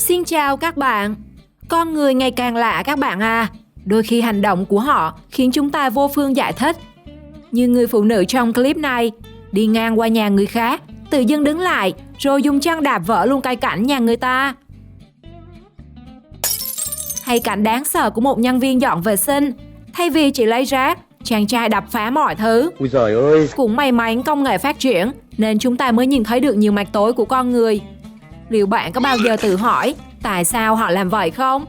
Xin chào các bạn. Con người ngày càng lạ các bạn à. Đôi khi hành động của họ khiến chúng ta vô phương giải thích. Như người phụ nữ trong clip này, đi ngang qua nhà người khác, tự dưng đứng lại rồi dùng chân đạp vỡ luôn cây cảnh nhà người ta. Hay cảnh đáng sợ của một nhân viên dọn vệ sinh, thay vì chỉ lấy rác, chàng trai đập phá mọi thứ. Ui giời ơi. Cũng may mắn công nghệ phát triển nên chúng ta mới nhìn thấy được nhiều mặt tối của con người. Liệu bạn có bao giờ tự hỏi tại sao họ làm vậy không?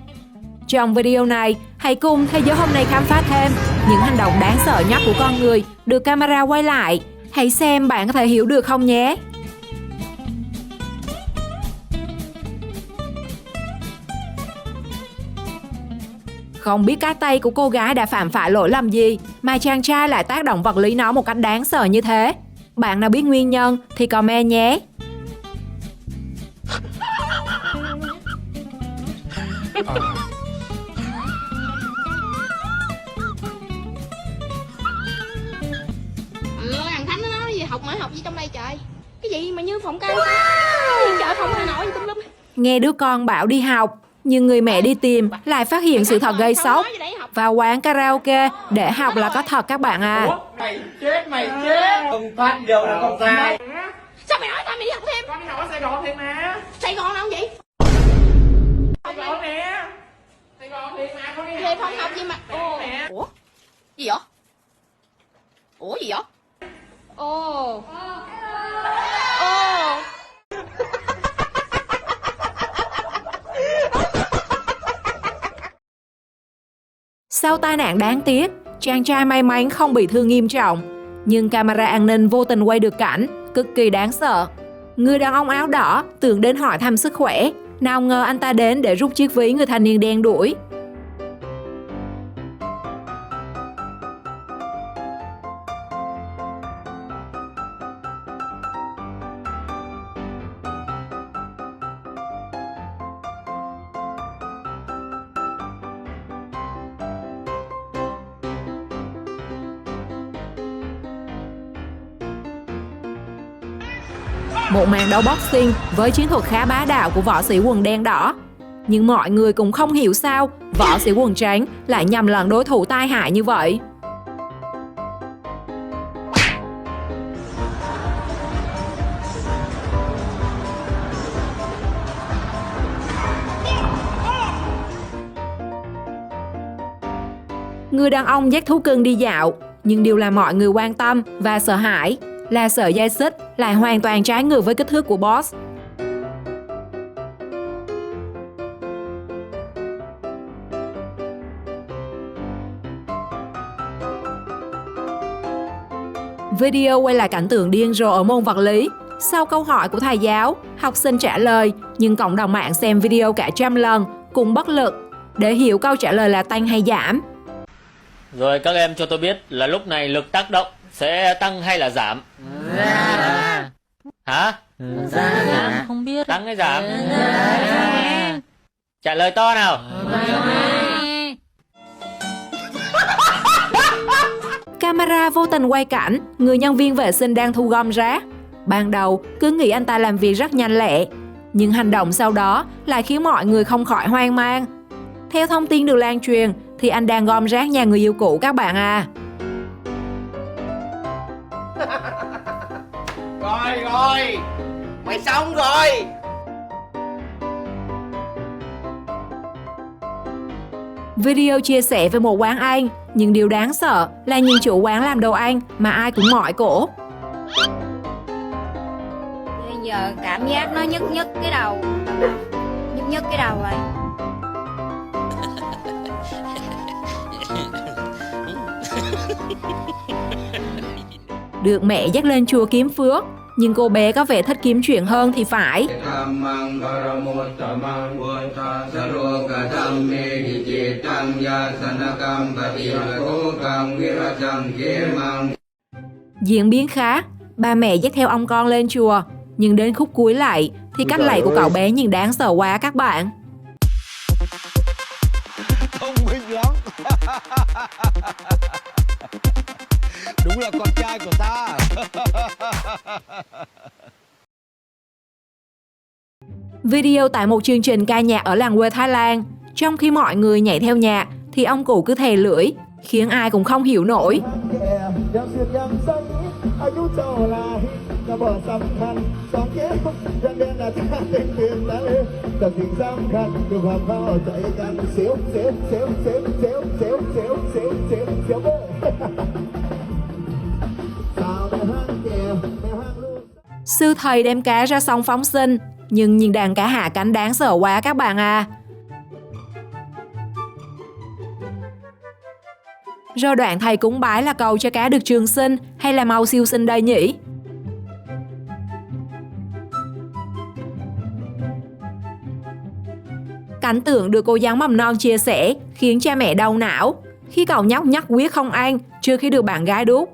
Trong video này, hãy cùng Thế giới hôm nay khám phá thêm những hành động đáng sợ nhất của con người được camera quay lại. Hãy xem bạn có thể hiểu được không nhé! Không biết cái tay của cô gái đã phạm phải lỗi lầm gì mà chàng trai lại tác động vật lý nó một cách đáng sợ như thế. Bạn nào biết nguyên nhân thì comment nhé! Thằng Thánh nó nói gì học gì trong đây trời? Cái gì mà như phòng cao trời, phòng Hà Nội gì tùm lum. Nghe đứa con bảo đi học, nhưng người mẹ đi tìm lại phát hiện sự thật gây sốc. Vào quán karaoke để học là có thật các bạn à. Ủa, mày chết không phát đâu là không sai. Sao mày nói tao mày đi học thêm? Con đi học ở Sài Gòn thêm mà. Sài Gòn đâu vậy? Sài Gòn nè. Sài Gòn thì mà con đi học. Về phòng học gì mà. Ủa? Gì vậy? Ủa gì vậy? Ồ. Sau tai nạn đáng tiếc, chàng trai may mắn không bị thương nghiêm trọng. Nhưng camera an ninh vô tình quay được cảnh cực kỳ đáng sợ. Người đàn ông áo đỏ tưởng đến hỏi thăm sức khỏe, nào ngờ anh ta đến để rút chiếc ví người thanh niên đen đuổi. Một màn đấu boxing với chiến thuật khá bá đạo của võ sĩ quần đen đỏ. Nhưng mọi người cũng không hiểu sao võ sĩ quần trắng lại nhầm lẫn đối thủ tai hại như vậy. Người đàn ông dắt thú cưng đi dạo, nhưng điều làm mọi người quan tâm và sợ hãi là sợi dây xích lại hoàn toàn trái ngược với kích thước của Boss. Video quay lại cảnh tượng điên rồ ở môn vật lý. Sau câu hỏi của thầy giáo, học sinh trả lời, nhưng cộng đồng mạng xem video cả trăm lần cũng bất lực để hiểu câu trả lời là tăng hay giảm. Rồi các em cho tôi biết là lúc này lực tác động sẽ tăng hay là giảm? Hả? Không biết. Tăng hay giảm? Trả lời to nào. Camera vô tình quay cảnh người nhân viên vệ sinh đang thu gom rác. Ban đầu cứ nghĩ anh ta làm việc rất nhanh lẹ, nhưng hành động sau đó lại khiến mọi người không khỏi hoang mang. Theo thông tin được lan truyền thì anh đang gom rác nhà người yêu cũ các bạn à. Rồi, mày xong rồi. Video chia sẻ về một quán Anh, nhưng điều đáng sợ là nhìn chủ quán làm đồ ăn mà ai cũng mỏi cổ. Bây giờ cảm giác nó nhức cái đầu. Nhức cái đầu rồi. Được mẹ dắt lên chùa kiếm phước, nhưng cô bé có vẻ thích kiếm chuyện hơn thì phải. Diễn biến khác, ba mẹ dắt theo ông con lên chùa, nhưng đến khúc cuối lại thì cách lạy của cậu bé nhìn đáng sợ quá các bạn. Thông minh lắm. Đúng là con trai của ta. Video tại một chương trình ca nhạc ở làng quê Thái Lan. Trong khi mọi người nhảy theo nhạc thì ông cụ cứ thè lưỡi, khiến ai cũng không hiểu nổi. Sư thầy đem cá ra sông phóng sinh, nhưng nhìn đàn cá hạ cánh đáng sợ quá các bạn à. Rồi đoạn thầy cúng bái là cầu cho cá được trường sinh hay là mau siêu sinh đây nhỉ? Cảnh tượng được cô giáo mầm non chia sẻ khiến cha mẹ đau não khi cậu nhóc nhắc quyết không ăn trước khi được bạn gái đút.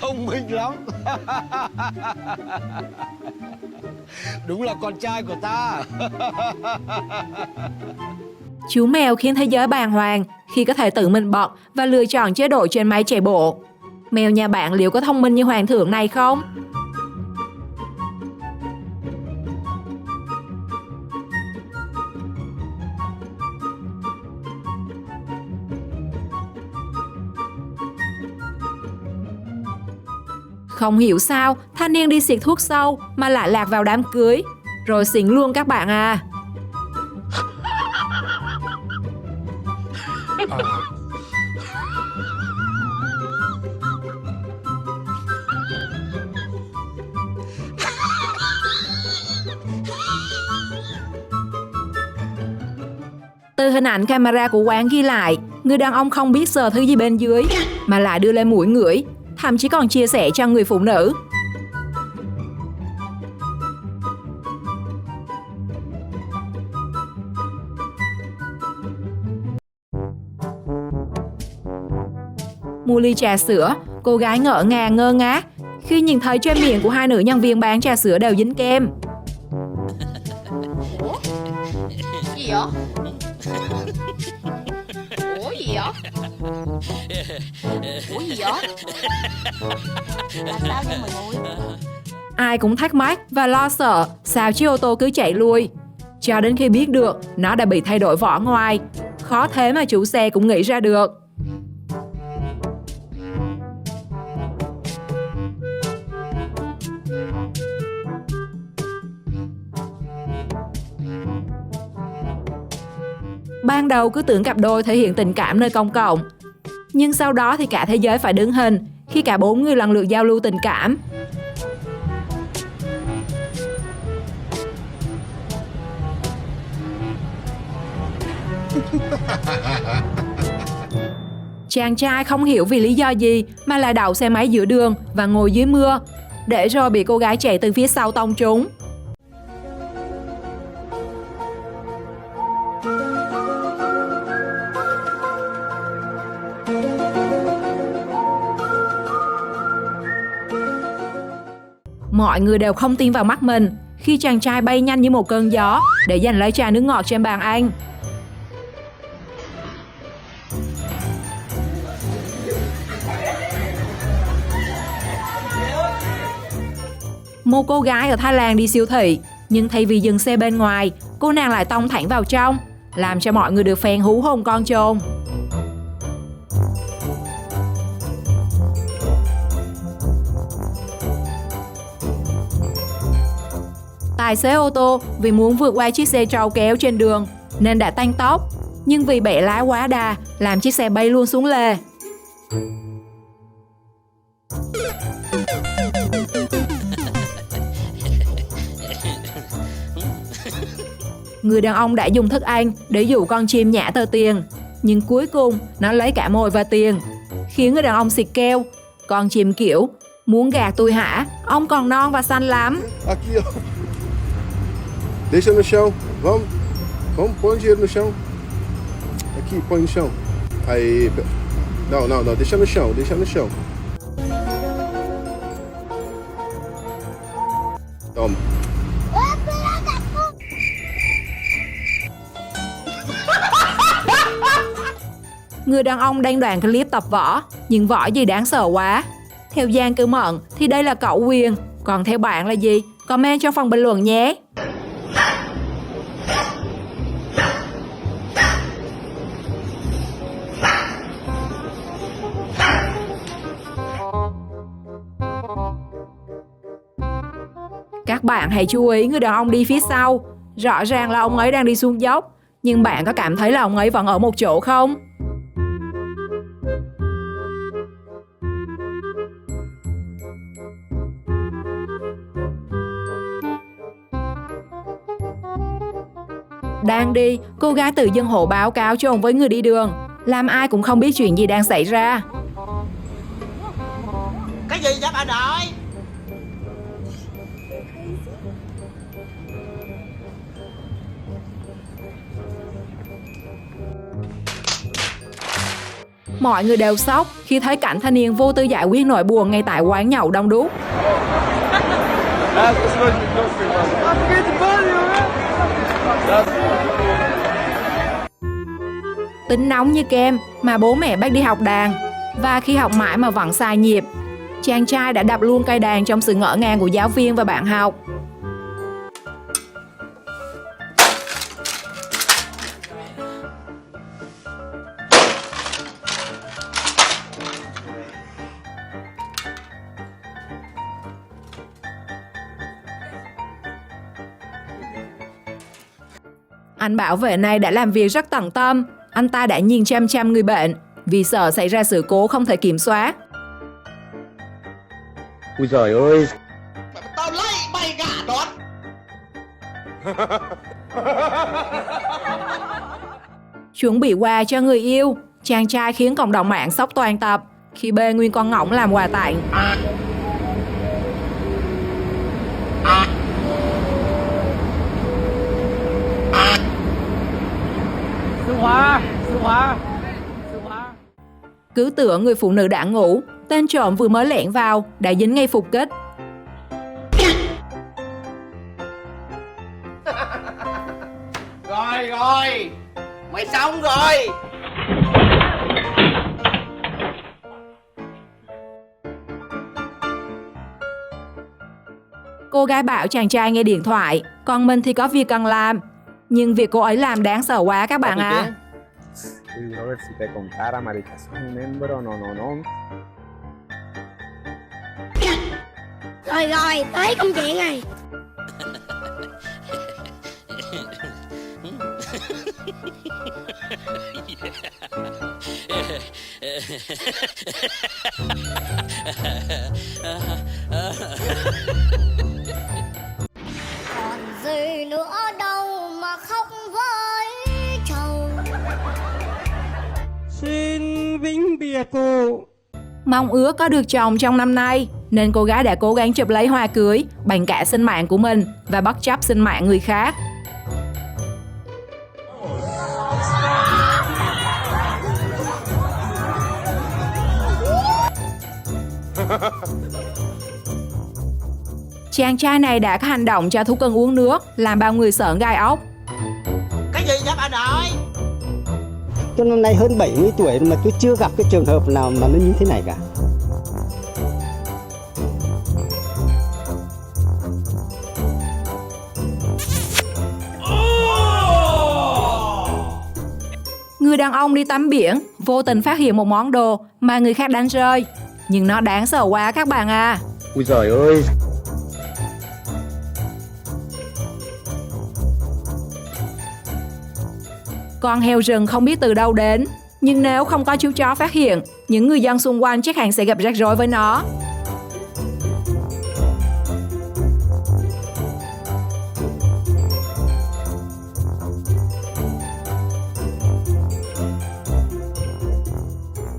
Thông minh lắm. Đúng là con trai của ta. Chú mèo khiến thế giới bàng hoàng khi có thể tự mình bật và lựa chọn chế độ trên máy chạy bộ. Mèo nhà bạn liệu có thông minh như hoàng thượng này không? Không hiểu sao thanh niên đi xịt thuốc sâu mà lại lạc vào đám cưới, rồi xỉn luôn các bạn à. Từ hình ảnh camera của quán ghi lại, người đàn ông không biết sờ thứ gì bên dưới mà lại đưa lên mũi ngửi, thậm chí còn chia sẻ cho người phụ nữ. Mua ly trà sữa, cô gái ngỡ ngàng ngơ ngác khi nhìn thấy trên miệng của hai nữ nhân viên bán trà sữa đều dính kem. Gì vậy? Ủa gì vậy? Ủa gì vậy? Làm tao cho mày ngồi. Ai cũng thắc mắc và lo sợ sao chiếc ô tô cứ chạy lui, cho đến khi biết được nó đã bị thay đổi vỏ ngoài. Khó thế mà chủ xe cũng nghĩ ra được. Ban đầu cứ tưởng cặp đôi thể hiện tình cảm nơi công cộng, nhưng sau đó thì cả thế giới phải đứng hình khi cả 4 người lần lượt giao lưu tình cảm. Chàng trai không hiểu vì lý do gì mà lại đậu xe máy giữa đường và ngồi dưới mưa, để rồi bị cô gái chạy từ phía sau tông trúng. Mọi người đều không tin vào mắt mình khi chàng trai bay nhanh như một cơn gió để giành lấy chai nước ngọt trên bàn ăn. Một cô gái ở Thái Lan đi siêu thị, nhưng thay vì dừng xe bên ngoài, cô nàng lại tông thẳng vào trong, làm cho mọi người được phen hú hồn con trồn. Tài xế ô tô vì muốn vượt qua chiếc xe trâu kéo trên đường nên đã tăng tốc, nhưng vì bẻ lái quá đà làm chiếc xe bay luôn xuống lề. Người đàn ông đã dùng thức ăn để dụ con chim nhả tờ tiền, nhưng cuối cùng nó lấy cả mồi và tiền, khiến người đàn ông xịt keo. Con chim kiểu, muốn gạt tôi hả? Ông còn non và xanh lắm. Aqui, ó. Deixa no chão. Vamos. Vamos, põe o dinheiro no chão. Aqui, põe no chão. Aí. Não, não, não. Deixa no chão, deixa no chão. Toma. Người đàn ông đang đoạn clip tập võ, nhưng võ gì đáng sợ quá. Theo Giang Cư Mận thì đây là cẩu quyền, còn theo bạn là gì? Comment trong phần bình luận nhé. Các bạn hãy chú ý người đàn ông đi phía sau. Rõ ràng là ông ấy đang đi xuống dốc, nhưng bạn có cảm thấy là ông ấy vẫn ở một chỗ không? Đang đi, cô gái tự dưng hộ báo cáo cho ông với người đi đường, làm ai cũng không biết chuyện gì đang xảy ra. Cái gì vậy bà nội? Mọi người đều sốc khi thấy cảnh thanh niên vô tư giải quyết nỗi buồn ngay tại quán nhậu đông đúc. Tính nóng như kem mà bố mẹ bắt đi học đàn, và khi học mãi mà vẫn sai nhịp, chàng trai đã đập luôn cây đàn trong sự ngỡ ngàng của giáo viên và bạn học. Anh bảo vệ này đã làm việc rất tận tâm. Anh ta đã nhìn chăm chăm người bệnh vì sợ xảy ra sự cố không thể kiểm soát. Ui giời ơi. Tao lấy mày gà đón. Chuẩn bị quà cho người yêu, chàng trai khiến cộng đồng mạng sốc toàn tập khi bê nguyên con ngỗng làm quà tặng. Sư Hóa. Cứ tưởng người phụ nữ đã ngủ, tên trộm vừa mới lẻn vào đã dính ngay phục kích. Rồi, mày xong rồi. Cô gái bảo chàng trai nghe điện thoại, còn mình thì có việc cần làm. Nhưng việc cô ấy làm đáng sợ quá các bạn à. A ver si te contara, marica, es un hembro, no. Rồi, tới công chuyện này. Còn gì nữa đâu mà khóc với chầu. Xin vĩnh biệt cô. Mong ước có được chồng trong năm nay, nên cô gái đã cố gắng chụp lấy hoa cưới bằng cả sinh mạng của mình và bất chấp sinh mạng người khác. Chàng trai này đã có hành động cho thú cưng uống nước, làm bao người sởn gai ốc. Cái gì vậy bà nội? Tôi năm nay hơn 70 tuổi mà tôi chưa gặp cái trường hợp nào mà nó như thế này cả. Người đàn ông đi tắm biển, vô tình phát hiện một món đồ mà người khác đánh rơi. Nhưng nó đáng sợ quá các bạn à. Ui giời ơi. Con heo rừng không biết từ đâu đến, nhưng nếu không có chú chó phát hiện, những người dân xung quanh chắc hẳn sẽ gặp rắc rối với nó.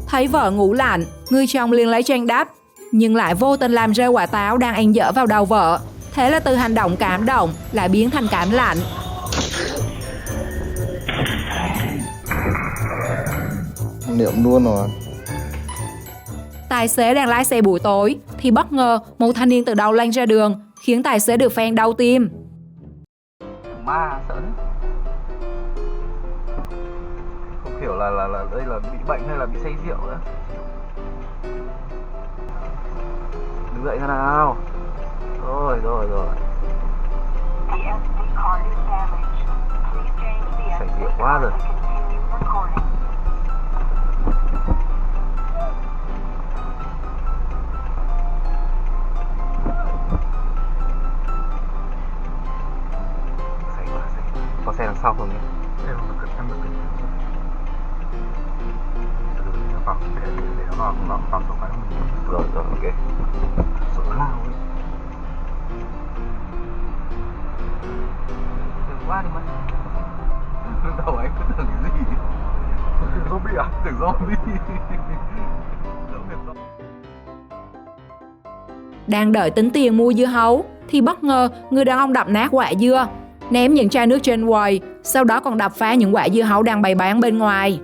Thấy vợ ngủ lạnh, người chồng liền lấy chanh đắp, nhưng lại vô tình làm rơi quả táo đang ăn dở vào đầu vợ. Thế là từ hành động cảm động lại biến thành cảm lạnh. Niệm luôn rồi. Tài xế đang lái xe buổi tối thì bất ngờ một thanh niên từ đâu lanh ra đường, khiến tài xế được phen đau tim. Ma sợ đấy. Không hiểu kiểu là đây là bị bệnh hay là bị say rượu nữa. Đứng dậy thế nào. Rồi. Say rượu quá rồi. Có xe đằng sau không nhé? Em bật kính. Nó vào để nó vào số cái mình. Rồi ok. Sợ lao ấy. Đừng qua đi mà. Đầu ấy cứ tưởng cái gì? Tưởng zombie à? Tưởng zombie. Đang đợi tính tiền mua dưa hấu thì bất ngờ người đàn ông đập nát quả dưa, ném những chai nước trên quầy, sau đó còn đập phá những quả dưa hấu đang bày bán bên ngoài.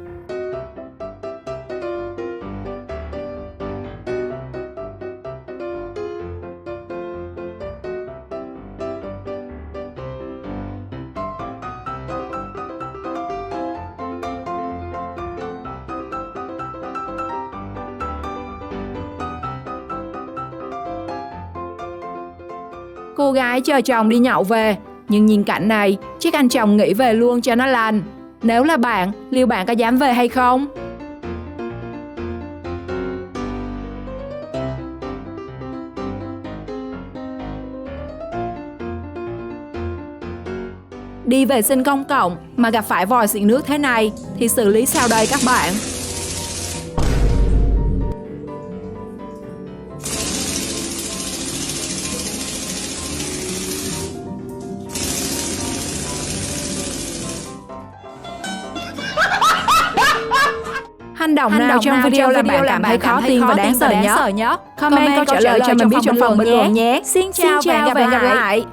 Cô gái chờ chồng đi nhậu về, nhưng nhìn cảnh này, chiếc anh chồng nghỉ về luôn cho nó lành. Nếu là bạn, liệu bạn có dám về hay không? Đi vệ sinh công cộng mà gặp phải vòi xịn nước thế này thì xử lý sao đây các bạn? Hành động nào trong video là bạn cảm thấy khó tin và đáng sợ nhất? Comment câu trả lời cho mình biết trong phần bình luận nhé. Xin chào và hẹn gặp lại.